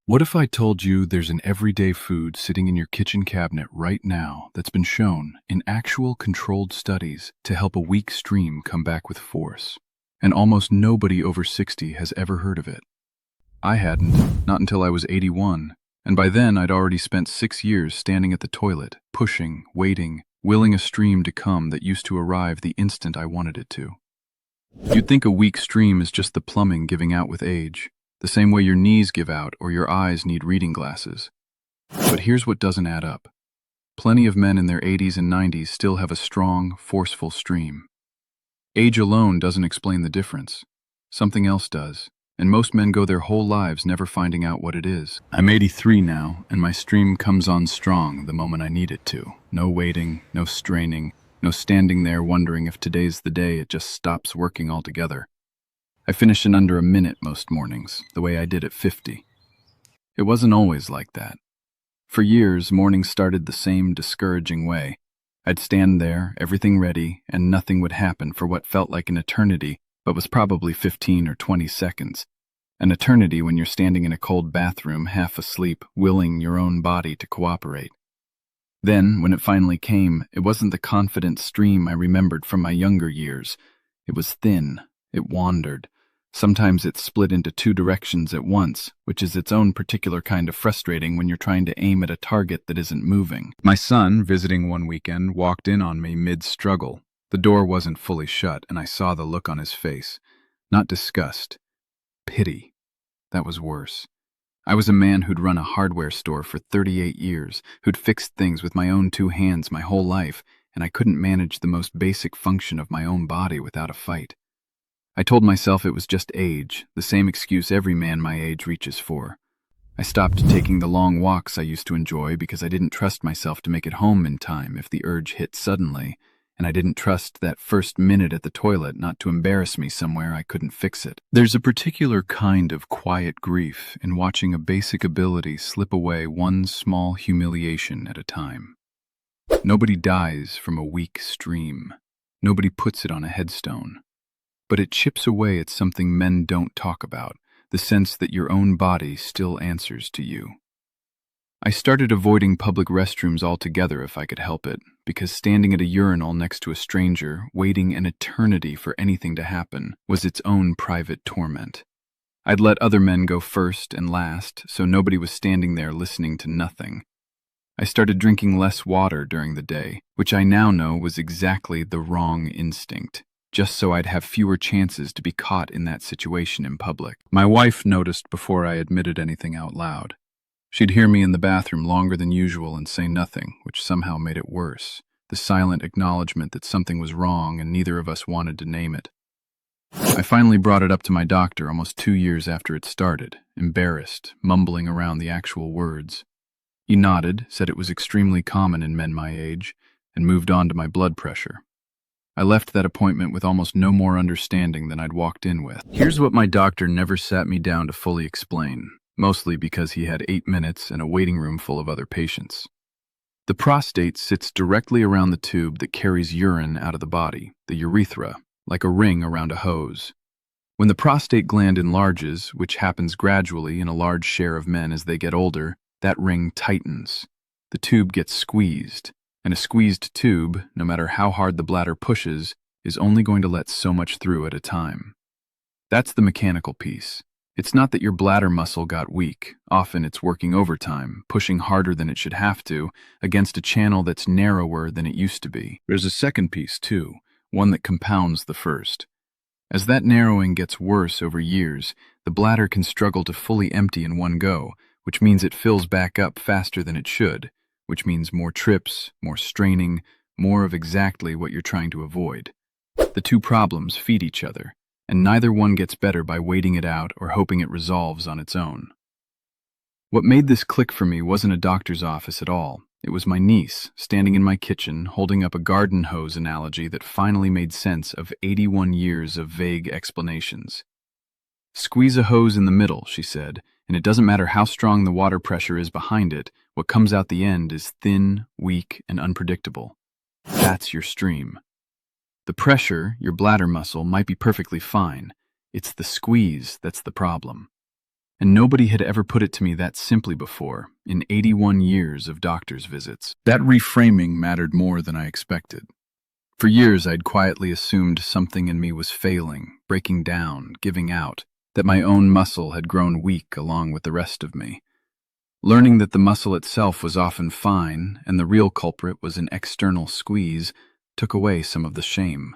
What if I told you there's an everyday food sitting in your kitchen cabinet right now that's been shown in actual controlled studies to help a weak stream come back with force? And almost nobody over 60 has ever heard of it. I hadn't, not until I was 81, and by then I'd already spent 6 years standing at the toilet, pushing, waiting, willing a stream to come that used to arrive the instant I wanted it to. You'd think a weak stream is just the plumbing giving out with age, the same way your knees give out or your eyes need reading glasses. But here's what doesn't add up. Plenty of men in their 80s and 90s still have a strong, forceful stream. Age alone doesn't explain the difference. Something else does, and most men go their whole lives never finding out what it is. I'm 83 now, and my stream comes on strong the moment I need it to. No waiting, no straining, no standing there wondering if today's the day it just stops working altogether. I finish in under a minute most mornings, the way I did at 50. It wasn't always like that. For years, mornings started the same discouraging way. I'd stand there, everything ready, and nothing would happen for what felt like an eternity, but was probably 15 or 20 seconds. An eternity when you're standing in a cold bathroom, half asleep, willing your own body to cooperate. Then, when it finally came, it wasn't the confident stream I remembered from my younger years. It was thin. It wandered. Sometimes it split into two directions at once, which is its own particular kind of frustrating when you're trying to aim at a target that isn't moving. My son, visiting one weekend, walked in on me mid-struggle. The door wasn't fully shut, and I saw the look on his face. Not disgust. Pity. That was worse. I was a man who'd run a hardware store for 38 years, who'd fixed things with my own two hands my whole life, and I couldn't manage the most basic function of my own body without a fight. I told myself it was just age, the same excuse every man my age reaches for. I stopped taking the long walks I used to enjoy because I didn't trust myself to make it home in time if the urge hit suddenly, and I didn't trust that first minute at the toilet not to embarrass me somewhere I couldn't fix it. There's a particular kind of quiet grief in watching a basic ability slip away one small humiliation at a time. Nobody dies from a weak stream. Nobody puts it on a headstone. But it chips away at something men don't talk about, the sense that your own body still answers to you. I started avoiding public restrooms altogether if I could help it, because standing at a urinal next to a stranger, waiting an eternity for anything to happen, was its own private torment. I'd let other men go first and last, so nobody was standing there listening to nothing. I started drinking less water during the day, which I now know was exactly the wrong instinct, just so I'd have fewer chances to be caught in that situation in public. My wife noticed before I admitted anything out loud. She'd hear me in the bathroom longer than usual and say nothing, which somehow made it worse. The silent acknowledgement that something was wrong and neither of us wanted to name it. I finally brought it up to my doctor almost 2 years after it started, embarrassed, mumbling around the actual words. He nodded, said it was extremely common in men my age, and moved on to my blood pressure. I left that appointment with almost no more understanding than I'd walked in with. Here's what my doctor never sat me down to fully explain, mostly because he had 8 minutes and a waiting room full of other patients. The prostate sits directly around the tube that carries urine out of the body, the urethra, like a ring around a hose. When the prostate gland enlarges, which happens gradually in a large share of men as they get older, that ring tightens. The tube gets squeezed. And a squeezed tube, no matter how hard the bladder pushes, is only going to let so much through at a time. That's the mechanical piece. It's not that your bladder muscle got weak. Often it's working overtime, pushing harder than it should have to, against a channel that's narrower than it used to be. There's a second piece, too, one that compounds the first. As that narrowing gets worse over years, the bladder can struggle to fully empty in one go, which means it fills back up faster than it should, which means more trips, more straining, more of exactly what you're trying to avoid. The two problems feed each other, and neither one gets better by waiting it out or hoping it resolves on its own. What made this click for me wasn't a doctor's office at all. It was my niece, standing in my kitchen, holding up a garden hose analogy that finally made sense of 81 years of vague explanations. "Squeeze a hose in the middle," she said, "and it doesn't matter how strong the water pressure is behind it, what comes out the end is thin, weak, and unpredictable. That's your stream. The pressure, your bladder muscle, might be perfectly fine. It's the squeeze that's the problem. And nobody had ever put it to me that simply before, in 81 years of doctor's visits. That reframing mattered more than I expected. For years, I'd quietly assumed something in me was failing, breaking down, giving out, that my own muscle had grown weak along with the rest of me. Learning that the muscle itself was often fine and the real culprit was an external squeeze took away some of the shame.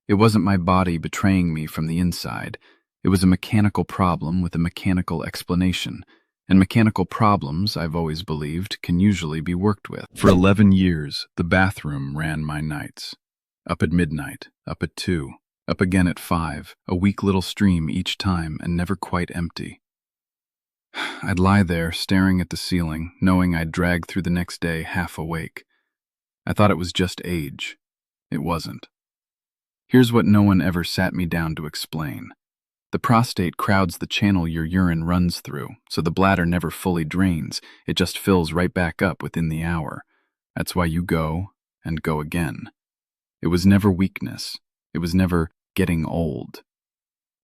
It wasn't my body betraying me from the inside. It was a mechanical problem with a mechanical explanation. And mechanical problems, I've always believed, can usually be worked with. For 11 years, the bathroom ran my nights. Up at midnight, up at 2, up again at 5, a weak little stream each time and never quite empty. I'd lie there, staring at the ceiling, knowing I'd drag through the next day half awake. I thought it was just age. It wasn't. Here's what no one ever sat me down to explain. The prostate crowds the channel your urine runs through, so the bladder never fully drains. It just fills right back up within the hour. That's why you go and go again. It was never weakness. It was never getting old.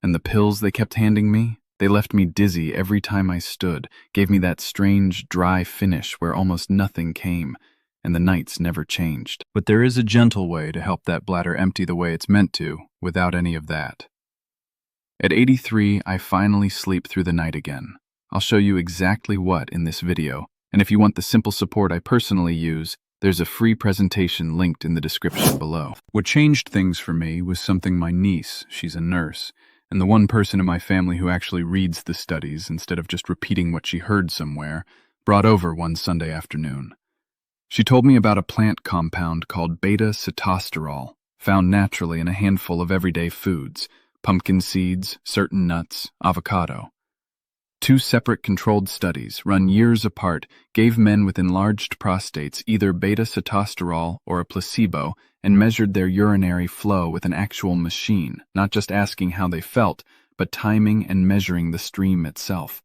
And the pills they kept handing me, they left me dizzy every time I stood, gave me that strange, dry finish where almost nothing came, and the nights never changed. But there is a gentle way to help that bladder empty the way it's meant to, without any of that. At 83, I finally sleep through the night again. I'll show you exactly what in this video, and if you want the simple support I personally use, there's a free presentation linked in the description below. What changed things for me was something my niece, she's a nurse, and the one person in my family who actually reads the studies instead of just repeating what she heard somewhere, brought over one Sunday afternoon. She told me about a plant compound called beta-sitosterol, found naturally in a handful of everyday foods: pumpkin seeds, certain nuts, avocado. 2 separate controlled studies, run years apart, gave men with enlarged prostates either beta-sitosterol or a placebo and measured their urinary flow with an actual machine, not just asking how they felt, but timing and measuring the stream itself.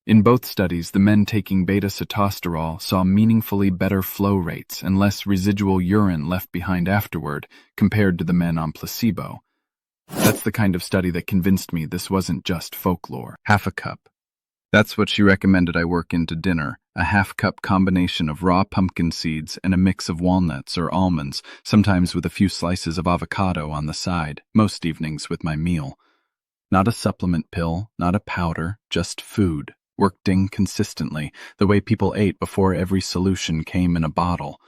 In both studies, the men taking beta-sitosterol saw meaningfully better flow rates and less residual urine left behind afterward compared to the men on placebo. That's the kind of study that convinced me this wasn't just folklore. Half a cup. That's what she recommended I work into dinner, a half-cup combination of raw pumpkin seeds and a mix of walnuts or almonds, sometimes with a few slices of avocado on the side, most evenings with my meal. Not a supplement pill, not a powder, just food, worked in consistently, the way people ate before every solution came in a bottle.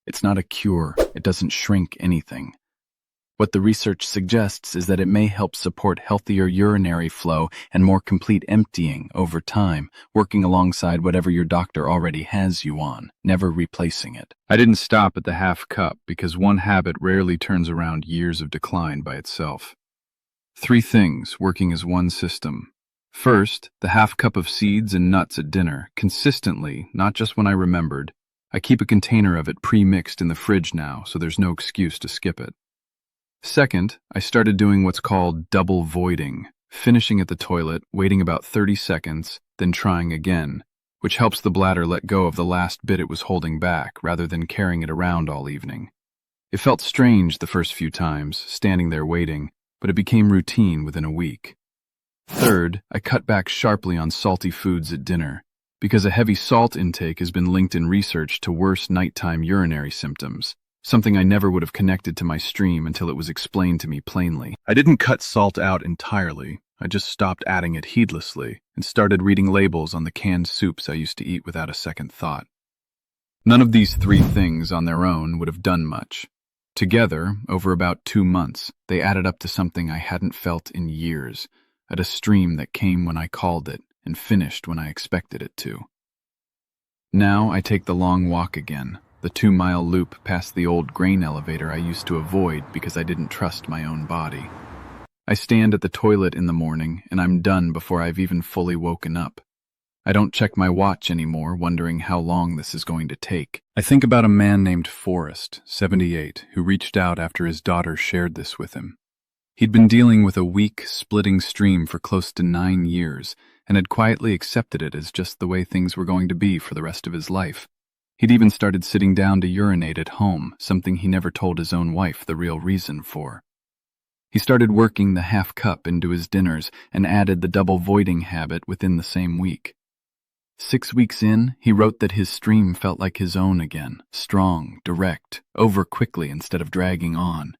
It's not a cure, it doesn't shrink anything. What the research suggests is that it may help support healthier urinary flow and more complete emptying over time, working alongside whatever your doctor already has you on, never replacing it. I didn't stop at the half cup because one habit rarely turns around years of decline by itself. 3 things working as one system. First, the half cup of seeds and nuts at dinner, consistently, not just when I remembered. I keep a container of it pre-mixed in the fridge now, so there's no excuse to skip it. Second, I started doing what's called double voiding, finishing at the toilet, waiting about 30 seconds, then trying again, which helps the bladder let go of the last bit it was holding back rather than carrying it around all evening. It felt strange the first few times, standing there waiting, but it became routine within a week. Third, I cut back sharply on salty foods at dinner, because a heavy salt intake has been linked in research to worse nighttime urinary symptoms. Something I never would have connected to my stream until it was explained to me plainly. I didn't cut salt out entirely. I just stopped adding it heedlessly and started reading labels on the canned soups I used to eat without a second thought. None of these 3 things on their own would have done much. Together, over about 2 months, they added up to something I hadn't felt in years, at a stream that came when I called it and finished when I expected it to. Now I take the long walk again, the 2-mile loop past the old grain elevator I used to avoid because I didn't trust my own body. I stand at the toilet in the morning, and I'm done before I've even fully woken up. I don't check my watch anymore, wondering how long this is going to take. I think about a man named Forrest, 78, who reached out after his daughter shared this with him. He'd been dealing with a weak, splitting stream for close to 9 years, and had quietly accepted it as just the way things were going to be for the rest of his life. He'd even started sitting down to urinate at home, something he never told his own wife the real reason for. He started working the half cup into his dinners and added the double voiding habit within the same week. 6 weeks in, he wrote that his stream felt like his own again, strong, direct, over quickly instead of dragging on.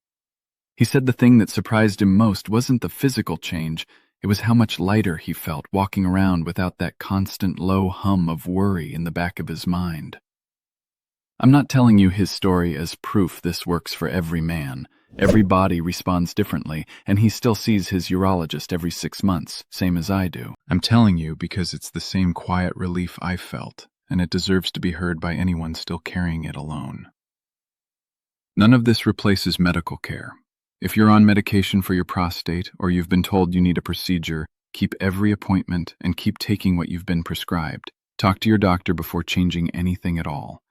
He said the thing that surprised him most wasn't the physical change, it was how much lighter he felt walking around without that constant low hum of worry in the back of his mind. I'm not telling you his story as proof this works for every man. Every body responds differently, and he still sees his urologist every 6 months, same as I do. I'm telling you because it's the same quiet relief I felt, and it deserves to be heard by anyone still carrying it alone. None of this replaces medical care. If you're on medication for your prostate, or you've been told you need a procedure, keep every appointment and keep taking what you've been prescribed. Talk to your doctor before changing anything at all.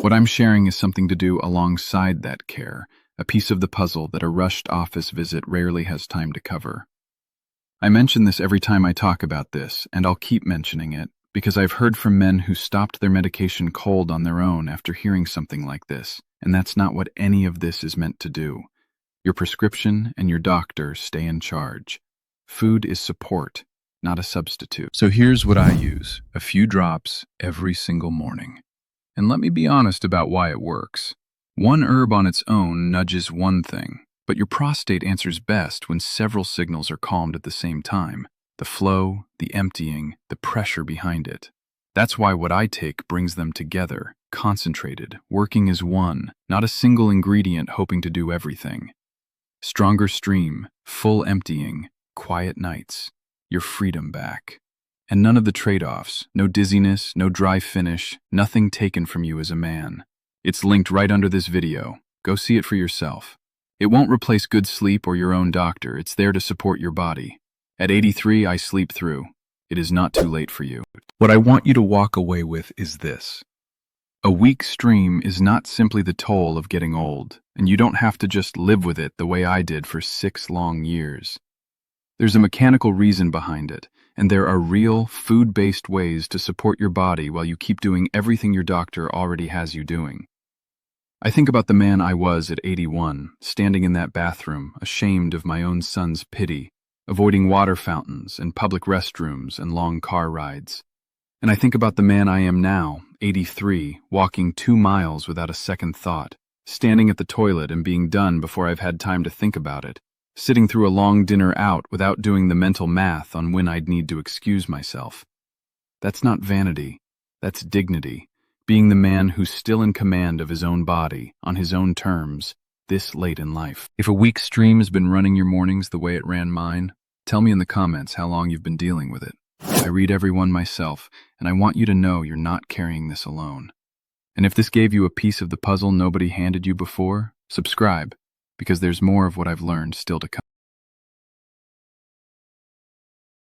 What I'm sharing is something to do alongside that care, a piece of the puzzle that a rushed office visit rarely has time to cover. I mention this every time I talk about this, and I'll keep mentioning it, because I've heard from men who stopped their medication cold on their own after hearing something like this, and that's not what any of this is meant to do. Your prescription and your doctor stay in charge. Food is support, not a substitute. So here's what I use, a few drops every single morning. And let me be honest about why it works. One herb on its own nudges one thing, but your prostate answers best when several signals are calmed at the same time. The flow, the emptying, the pressure behind it. That's why what I take brings them together, concentrated, working as one, not a single ingredient hoping to do everything. Stronger stream, full emptying, quiet nights, your freedom back. And none of the trade-offs, no dizziness, no dry finish, nothing taken from you as a man. It's linked right under this video. Go see it for yourself. It won't replace good sleep or your own doctor. It's there to support your body. At 83, I sleep through. It is not too late for you. What I want you to walk away with is this. A weak stream is not simply the toll of getting old, and you don't have to just live with it the way I did for 6 long years. There's a mechanical reason behind it, and there are real, food-based ways to support your body while you keep doing everything your doctor already has you doing. I think about the man I was at 81, standing in that bathroom, ashamed of my own son's pity, avoiding water fountains and public restrooms and long car rides. And I think about the man I am now, 83, walking 2 miles without a second thought, standing at the toilet and being done before I've had time to think about it, sitting through a long dinner out without doing the mental math on when I'd need to excuse myself. That's not vanity, that's dignity. Being the man who's still in command of his own body, on his own terms, this late in life. If a weak stream has been running your mornings the way it ran mine, tell me in the comments how long you've been dealing with it. I read every one myself, and I want you to know you're not carrying this alone. And if this gave you a piece of the puzzle nobody handed you before, subscribe, because there's more of what I've learned still to come.